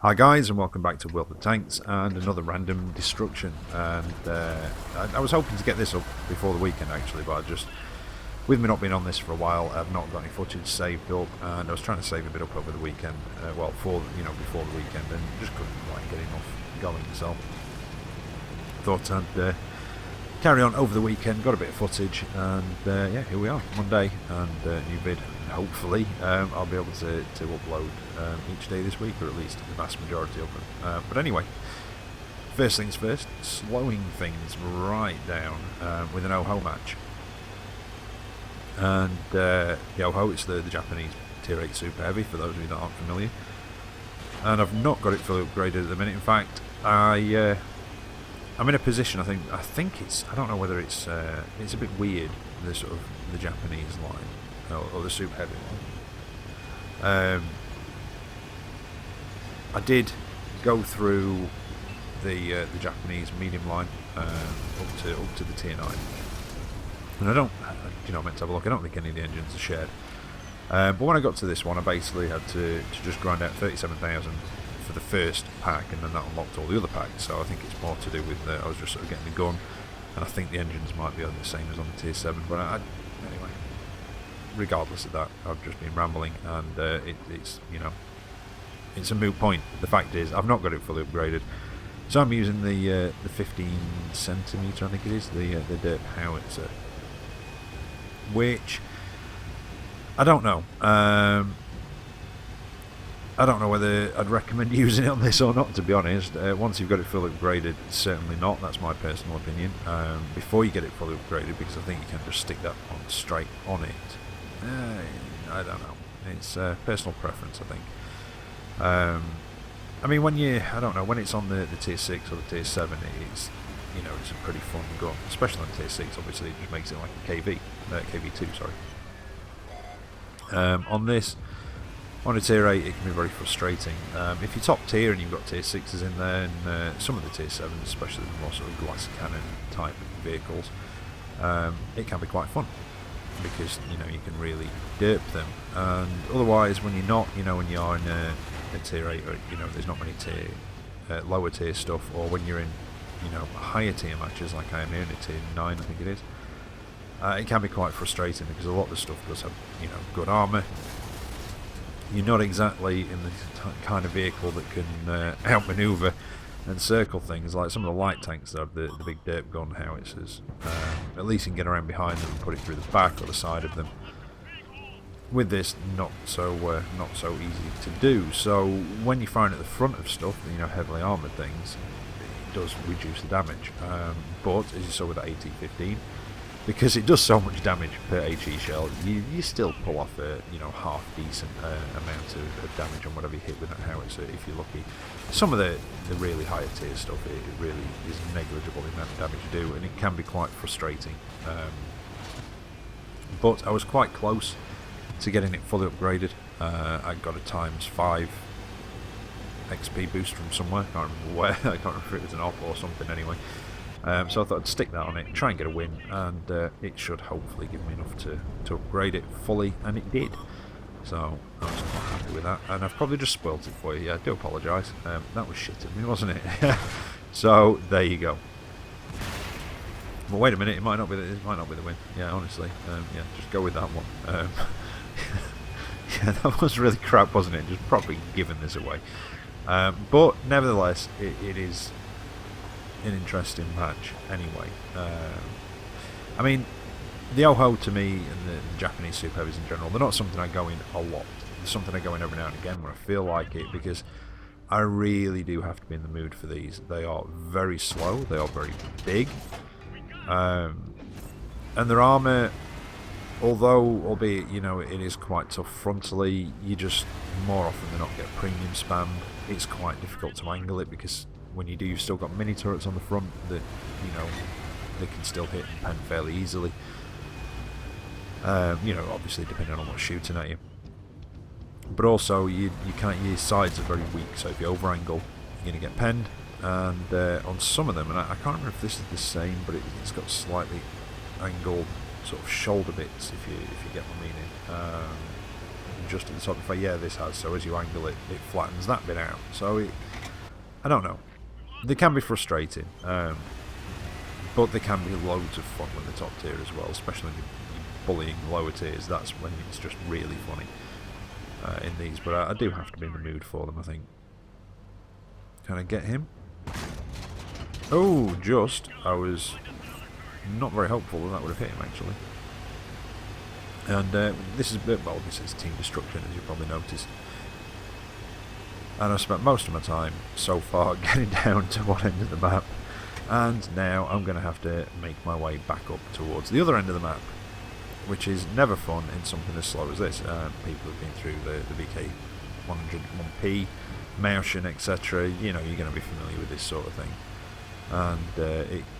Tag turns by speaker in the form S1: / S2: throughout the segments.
S1: Hi guys, and welcome back to World of Tanks and another random destruction. And I was hoping to get this up before the weekend actually, but with me not being on this for a while, I've not got any footage saved up, and I was trying to save a bit up over the weekend. Well, before the weekend, and just couldn't quite get enough going. So thought I'd carry on over the weekend. Got a bit of footage, and yeah, here we are, Monday, and new vid. Hopefully I'll be able to upload each day this week, or at least the vast majority of them. But anyway, first things first, slowing things right down with an OHO match. And the OHO, it's the Japanese Tier 8 Super Heavy, for those of you that aren't familiar. And I've not got it fully upgraded at the minute. In fact, I'm in a position, I think it's, I don't know whether it's a bit weird, the sort of the Japanese line. Or the Super Heavy one. I did go through the Japanese medium line up to the Tier 9, and I meant to have a look. I don't think any of the engines are shared. But when I got to this one, I basically had to just grind out 37,000 for the first pack, and then that unlocked all the other packs. So I think it's more to do with I was just sort of getting the gun, and I think the engines might be the same as on the Tier 7. But anyway. Regardless of that, I've just been rambling, and it's a moot point. The fact is, I've not got it fully upgraded, so I'm using the 15cm, I think it is, the derp howitzer, which I don't know. I don't know whether I'd recommend using it on this or not, to be honest. Once you've got it fully upgraded, certainly not. That's my personal opinion. Before you get it fully upgraded, because I think you can just stick that on straight on it. I don't know. It's personal preference, I think. I mean, when it's on the Tier 6 or the Tier 7, it's a pretty fun gun, especially on Tier 6. Obviously, it just makes it like a KV2, sorry. On this, on a Tier 8, it can be very frustrating. If you're top tier and you've got Tier 6s in there, and some of the Tier 7s, especially the more sort of glass cannon type vehicles, it can be quite fun, because you can really derp them. And otherwise, when you're not, when you are in a Tier 8, or there's not many lower tier stuff, or when you're in higher tier matches like I am here in a Tier 9, I think it is, it can be quite frustrating, because a lot of the stuff does have good armour. You're not exactly in the kind of vehicle that can outmaneuver and circle things like some of the light tanks that have the big derp gun howitzers. At least you can get around behind them and put it through the back or the side of them. With this, not so easy to do. So when you're firing at the front of stuff, heavily armoured things, it does reduce the damage. But as you saw with the AT-15, because it does so much damage per HE shell, you still pull off a half decent amount of damage on whatever you hit with that howitzer if you're lucky. Some of the really higher tier stuff, it really is negligible the amount of damage you do, and it can be quite frustrating. But I was quite close to getting it fully upgraded. I got a ×5 XP boost from somewhere. I can't remember where. I can't remember if it was an op or something anyway. So I thought I'd stick that on it, try and get a win, and it should hopefully give me enough to upgrade it fully, and it did. So I was quite happy with that, and I've probably just spoilt it for you. Yeah, I do apologise. That was shit of me, wasn't it? So there you go. Well, wait a minute, it might not be the win. Yeah, honestly, yeah, just go with that one. Yeah, that was really crap, wasn't it? Just probably giving this away. But nevertheless, it is an interesting match anyway. I mean, the OHO to me, and the Japanese Super Heavies in general, they're not something I go in a lot. They're something I go in every now and again when I feel like it, because I really do have to be in the mood for these. They are very slow, they are very big, and their armour, although albeit it is quite tough frontally, you just more often than not get premium spammed. It's quite difficult to angle it, because when you do, you've still got mini turrets on the front that they can still hit and pen fairly easily. Obviously depending on what's shooting at you. But also your sides are very weak, so if you over angle, you're going to get penned. And on some of them, and I can't remember if this is the same, but it's got slightly angled sort of shoulder bits, if you get what I mean. just at the top of the face. Yeah, this has. So as you angle it, it flattens that bit out. So I don't know. They can be frustrating, but they can be loads of fun with the top tier as well, especially when you're bullying lower tiers. That's when it's just really funny in these. But I do have to be in the mood for them, I think. Can I get him? Oh, just. I was not very hopeful that would have hit him, actually. And this is team destruction, as you probably noticed. And I've spent most of my time so far getting down to one end of the map, and now I'm going to have to make my way back up towards the other end of the map, which is never fun in something as slow as this. People have been through the VK 101P, Motion, etc. You know, you're going to be familiar with this sort of thing, and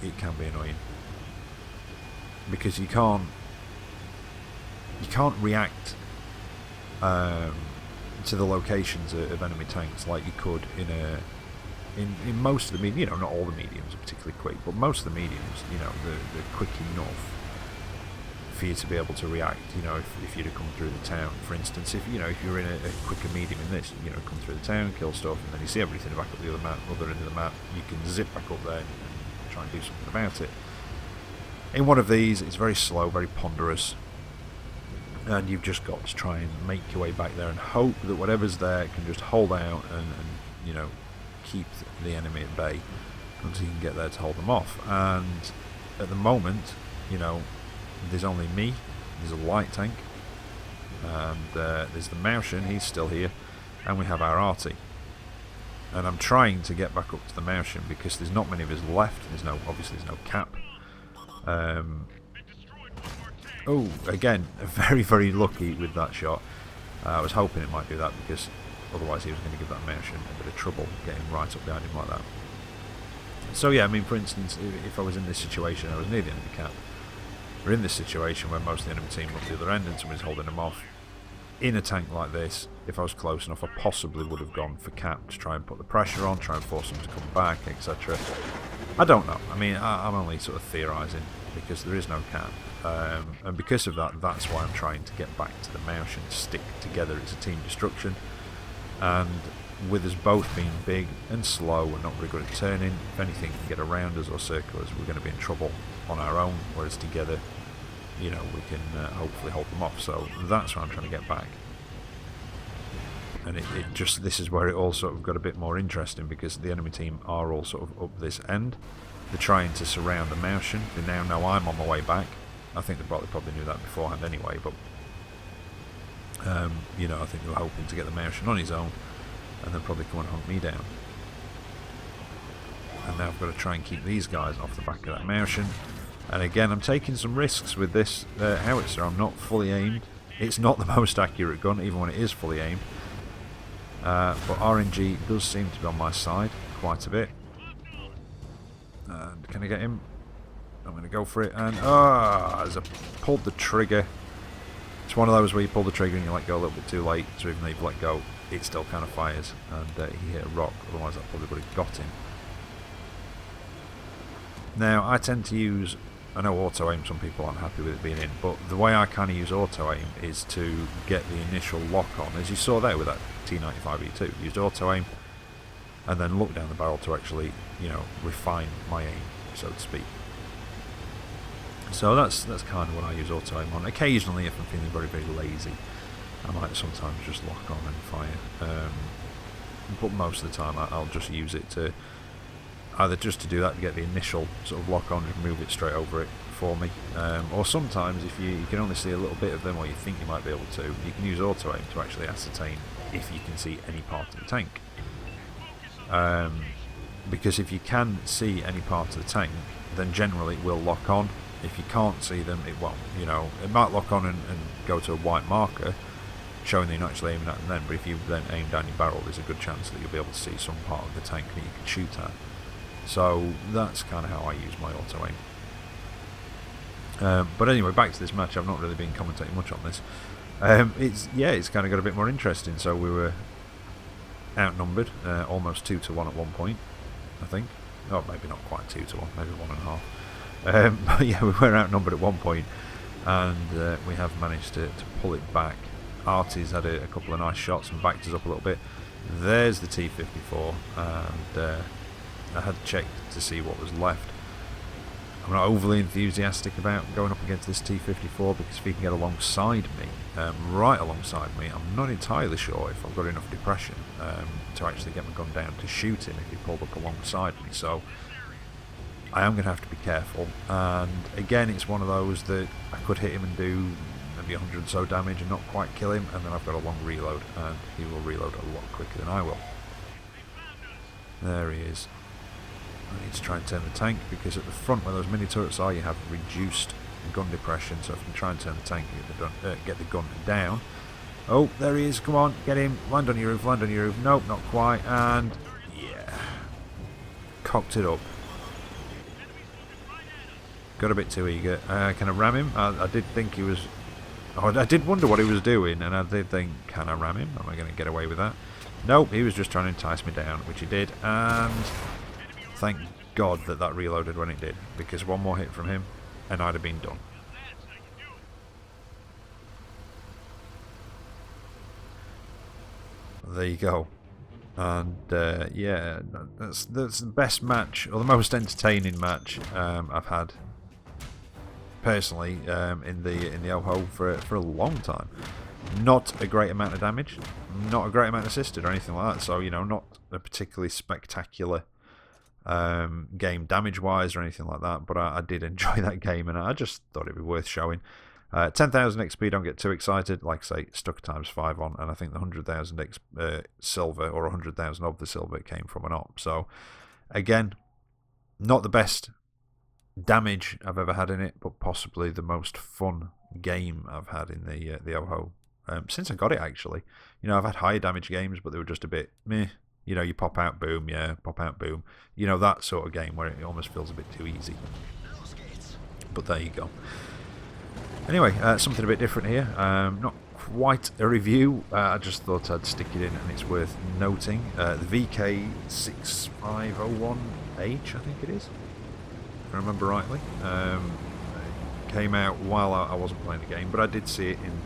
S1: it can be annoying because you can't react to the locations of enemy tanks like you could in most of the mediums. You know, not all the mediums are particularly quick, but most of the mediums, you know, they're quick enough for you to be able to react. You know, if you'd have come through the town, for instance, if you're in a quicker medium in this, you know, come through the town, kill stuff, and then you see everything back up the other end of the map, you can zip back up there and try and do something about it. In one of these, it's very slow, very ponderous, and you've just got to try and make your way back there and hope that whatever's there can just hold out and you know, keep the enemy at bay until you can get there to hold them off. And at the moment, you know, there's only me, there's a light tank, and there's the Motion, he's still here, and we have our arty. And I'm trying to get back up to the Motion because there's not many of us left. Obviously there's no cap. Oh, again, very, very lucky with that shot. I was hoping it might do that because otherwise he was going to give that Motion a bit of trouble getting right up behind him like that. So yeah, I mean, for instance, if I was in this situation, I was near the enemy cap. We're in this situation where most of the enemy team were up the other end and somebody's holding them off. In a tank like this, if I was close enough, I possibly would have gone for cap to try and put the pressure on, try and force them to come back, etc. I don't know. I mean, I'm only sort of theorising because there is no cap. And because of that, that's why I'm trying to get back to the Motion, stick together. It's a team destruction. And with us both being big and slow and not very good at turning, if anything can get around us or circle us, we're going to be in trouble on our own, whereas together, you know, we can hopefully hold them off. So that's why I'm trying to get back. And this is where it all sort of got a bit more interesting because the enemy team are all sort of up this end. They're trying to surround the Motion. They now know I'm on my way back. I think they probably knew that beforehand anyway, but you know, I think they were hoping to get the Motion on his own and then probably come and hunt me down. And now I've got to try and keep these guys off the back of that Motion. And again, I'm taking some risks with this howitzer. I'm not fully aimed. It's not the most accurate gun, even when it is fully aimed. But RNG does seem to be on my side quite a bit. And can I get him? I'm going to go for it. And as I pulled the trigger, it's one of those where you pull the trigger and you let go a little bit too late. So even though you've let go, it still kind of fires. And he hit a rock. Otherwise, that probably would have got him. Now, I tend to use, I know auto aim, some people aren't happy with it being in, but the way I kind of use auto aim is to get the initial lock on, as you saw there with that T95E2. Used auto aim and then look down the barrel to actually, you know, refine my aim, so to speak. So that's kind of what I use auto aim on. Occasionally, if I'm feeling very, very lazy, I might sometimes just lock on and fire. But most of the time, I'll just use it to either just to do that to get the initial sort of lock on and move it straight over it for me, or sometimes if you can only see a little bit of them or you think you might be able to, you can use auto aim to actually ascertain if you can see any part of the tank. Because if you can see any part of the tank, then generally it will lock on. If you can't see them, it won't. You know, it might lock on and go to a white marker showing that you're not actually aiming at them then, but if you then aim down your barrel, there's a good chance that you'll be able to see some part of the tank that you can shoot at. So that's kind of how I use my auto aim. But anyway, back to this match. I've not really been commentating much on this. It's kind of got a bit more interesting. So we were outnumbered, almost 2-1 at one point, I think. Oh, maybe not quite 2-1, maybe 1.5. But yeah, we were outnumbered at one point, and we have managed to pull it back Artie's had a couple of nice shots and backed us up a little bit. There's the T-54, and I had checked to see what was left. I'm not overly enthusiastic about going up against this T-54 because if he can get alongside me, right alongside me, I'm not entirely sure if I've got enough depression to actually get my gun down to shoot him if he pulled up alongside me. So I am going to have to be careful, and again it's one of those that I could hit him and do maybe 100 or so damage and not quite kill him, and then I've got a long reload and he will reload a lot quicker than I will. There he is. I need to try and turn the tank because at the front where those mini turrets are you have reduced gun depression, so if I can try and turn the tank and get the gun down. Oh, there he is, come on, get him, land on your roof, land on your roof. Nope, not quite, and yeah, cocked it up. Got a bit too eager. Can I ram him? I did think he was... Oh, I did wonder what he was doing, and I did think, can I ram him? Am I going to get away with that? Nope, he was just trying to entice me down, which he did, and thank God that that reloaded when it did, because one more hit from him, and I'd have been done. There you go. And yeah, that's the best match, or the most entertaining match I've had personally in the OHO for a long time. Not a great amount of damage, not a great amount assisted or anything like that. So you know, not a particularly spectacular game damage-wise or anything like that. But I did enjoy that game, and I just thought it'd be worth showing. 10,000 XP, don't get too excited. Like I say, stuck ×5 on, and I think the 100,000 silver, or 100,000 of the silver, came from an op. So, again, not the best damage I've ever had in it, but possibly the most fun game I've had in the OHO since I got it, actually. You know, I've had higher damage games, but they were just a bit meh. You know, you pop out, boom, yeah, pop out, boom. You know, that sort of game where it almost feels a bit too easy. But there you go. Anyway, something a bit different here. Not quite a review. I just thought I'd stick it in, and it's worth noting. The VK6501H, I think it is, if I remember rightly. Came out while I wasn't playing the game, but I did see it in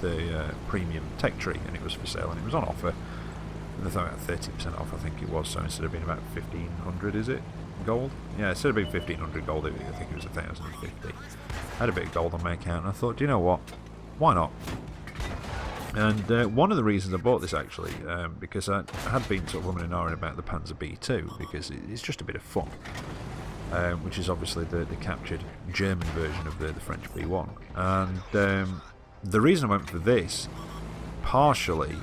S1: the premium tech tree, and it was for sale, and it was on offer. And they thought about 30% off, I think it was. So instead of being about 1,500, is it? Gold? Yeah, instead of being 1,500 gold, I think it was 1,050. I had a bit of gold on my account, and I thought, do you know what? Why not? And one of the reasons I bought this, actually, because I had been sort of umming and ahhing about the Panzer B2, because it's just a bit of fun, which is obviously the captured German version of the French B1. And the reason I went for this, partially,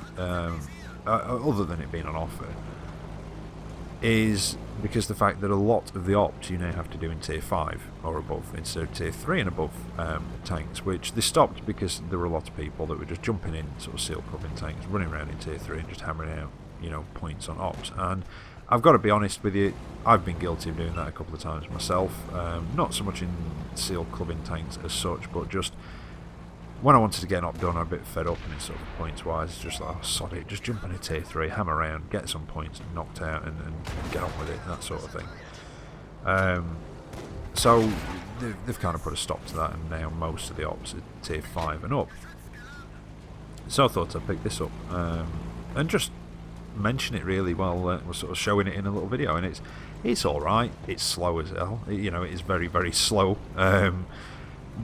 S1: other than it being on offer, is because the fact that a lot of the ops you now have to do in tier 5 or above instead of tier 3 and above tanks, which they stopped because there were a lot of people that were just jumping in sort of seal clubbing tanks, running around in tier 3 and just hammering out, you know, points on ops. And I've got to be honest with you, I've been guilty of doing that a couple of times myself, not so much in seal clubbing tanks as such, but just when I wanted to get an op done, I'm a bit fed up, and it's sort of points-wise, it's just like, oh, sod it, just jump in a tier 3, hammer around, get some points knocked out, and get on with it, that sort of thing. So they've kind of put a stop to that, and now most of the ops are tier 5 and up. So I thought I'd pick this up, and just mention it really while we're sort of showing it in a little video, and it's alright, it's slow as hell, you know, it is very, very slow.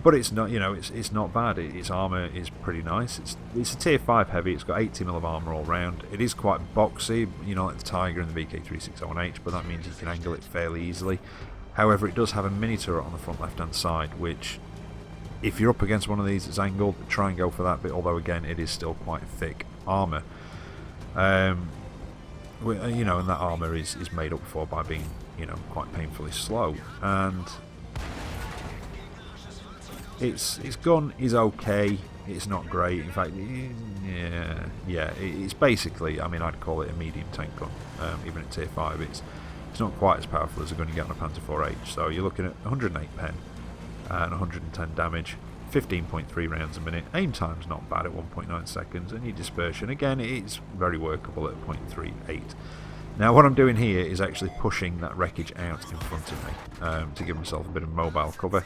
S1: But it's not, you know, it's not bad. Its armour is pretty nice. It's a tier 5 heavy. It's got 80mm of armour all round. It is quite boxy, you know, like the Tiger and the VK3601H, but that means you can angle it fairly easily. However, it does have a mini turret on the front left-hand side, which, if you're up against one of these that's angled, try and go for that bit. Although again, it is still quite thick armour. You know, and that armour is made up for by being, you know, quite painfully slow. And its gun is okay, it's not great, in fact, yeah, it's basically, I mean, I'd call it a medium tank gun, even at tier 5, it's not quite as powerful as a gun you get on a Panzer IV-H, so you're looking at 108 pen, and 110 damage, 15.3 rounds a minute, aim time's not bad at 1.9 seconds, and your dispersion, again, it's very workable at 0.38. Now what I'm doing here is actually pushing that wreckage out in front of me, to give myself a bit of mobile cover.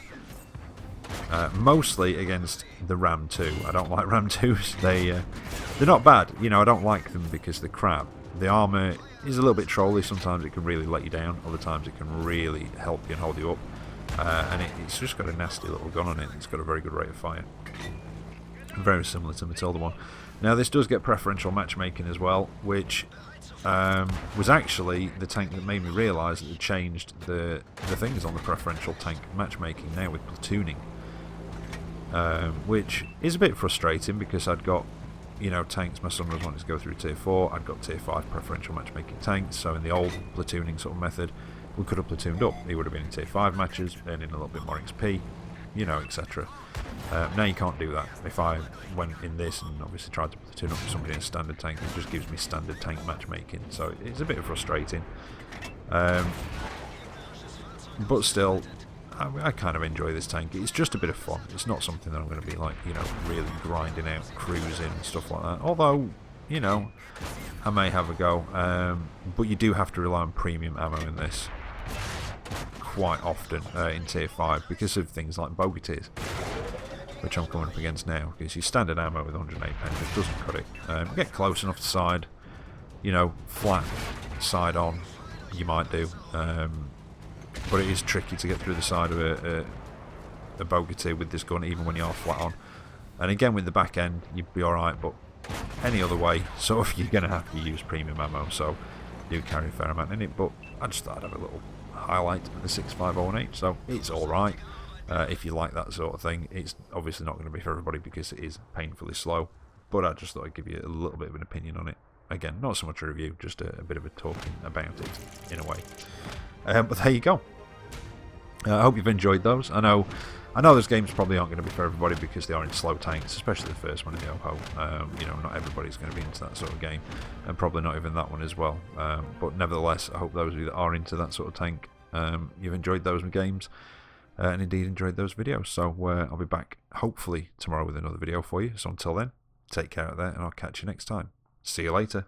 S1: mostly against the Ram 2. I don't like Ram 2s. They're not bad. You know, I don't like them because they're crap. The armour is a little bit trolly. Sometimes it can really let you down. Other times it can really help you and hold you up. And it's just got a nasty little gun on it. It's got a very good rate of fire. Very similar to Matilda 1. Now this does get preferential matchmaking as well, which was actually the tank that made me realise that it changed the things on the preferential tank matchmaking now with platooning. Which is a bit frustrating because I'd got, you know, tanks my son was wanting to go through tier 4, I'd got tier 5 preferential matchmaking tanks, so in the old platooning sort of method we could have platooned up. He would have been in tier 5 matches, earning a little bit more XP, you know, etc. Now you can't do that. If I went in this and obviously tried to platoon up with somebody in a standard tank, it just gives me standard tank matchmaking, so it's a bit frustrating. But still, I kind of enjoy this tank. It's just a bit of fun. It's not something that I'm going to be like, you know, really grinding out, cruising and stuff like that. Although, you know, I may have a go. But you do have to rely on premium ammo in this quite often in tier 5 because of things like bogey tiers, which I'm coming up against now. Because your standard ammo with 108 pen just doesn't cut it. Get close enough to side, you know, flat side on, you might do. But it is tricky to get through the side of a bogey tier with this gun, even when you are flat on. And again, with the back end, you'd be alright, but any other way, sort of, you're going to have to use premium ammo, so do carry a fair amount in it. But I just thought I'd have a little highlight of the 6.508, so it's alright. If you like that sort of thing, it's obviously not going to be for everybody because it is painfully slow, but I just thought I'd give you a little bit of an opinion on it. Again, not so much a review, just a bit of a talking about it, in a way. But there you go. I hope you've enjoyed those. I know those games probably aren't going to be for everybody because they are in slow tanks, especially the first one in the OHO. You know, not everybody's going to be into that sort of game, and probably not even that one as well. But nevertheless, I hope those of you that are into that sort of tank, you've enjoyed those games, and indeed enjoyed those videos. So I'll be back hopefully tomorrow with another video for you. So until then, take care out there, and I'll catch you next time. See you later.